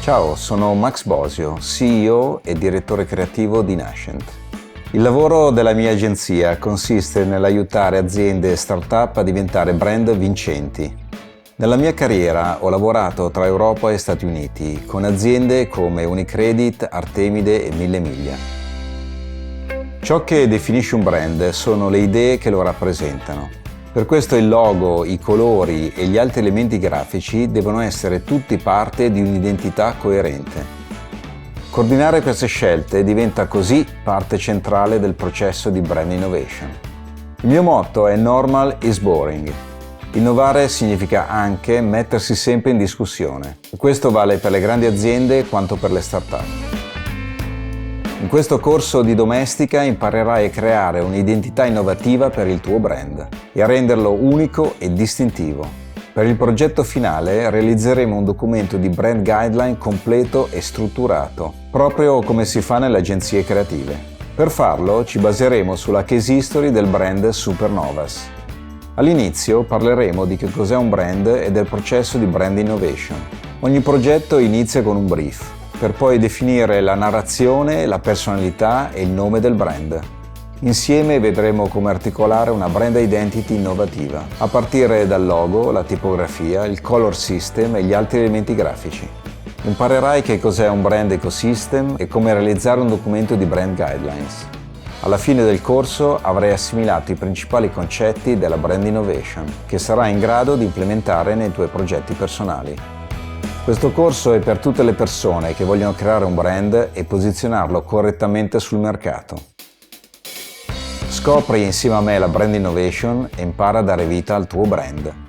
Ciao, sono Max Bosio, CEO e direttore creativo di Nascent. Il lavoro della mia agenzia consiste nell'aiutare aziende e start-up a diventare brand vincenti. Nella mia carriera ho lavorato tra Europa e Stati Uniti con aziende come Unicredit, Artemide e Mille Miglia. Ciò che definisce un brand sono le idee che lo rappresentano. Per questo il logo, i colori e gli altri elementi grafici devono essere tutti parte di un'identità coerente. Coordinare queste scelte diventa così parte centrale del processo di brand innovation. Il mio motto è Normal is boring. Innovare significa anche mettersi sempre in discussione. E questo vale per le grandi aziende quanto per le start-up. In questo corso di domestica imparerai a creare un'identità innovativa per il tuo brand e a renderlo unico e distintivo. Per il progetto finale realizzeremo un documento di brand guideline completo e strutturato, proprio come si fa nelle agenzie creative. Per farlo ci baseremo sulla case history del brand Supernovas. All'inizio parleremo di che cos'è un brand e del processo di brand innovation. Ogni progetto inizia con un brief, per poi definire la narrazione, la personalità e il nome del brand. Insieme vedremo come articolare una brand identity innovativa, a partire dal logo, la tipografia, il color system e gli altri elementi grafici. Imparerai che cos'è un brand ecosystem e come realizzare un documento di brand guidelines. Alla fine del corso avrai assimilato i principali concetti della brand innovation, che sarai in grado di implementare nei tuoi progetti personali. Questo corso è per tutte le persone che vogliono creare un brand e posizionarlo correttamente sul mercato. Scopri insieme a me la brand innovation e impara a dare vita al tuo brand.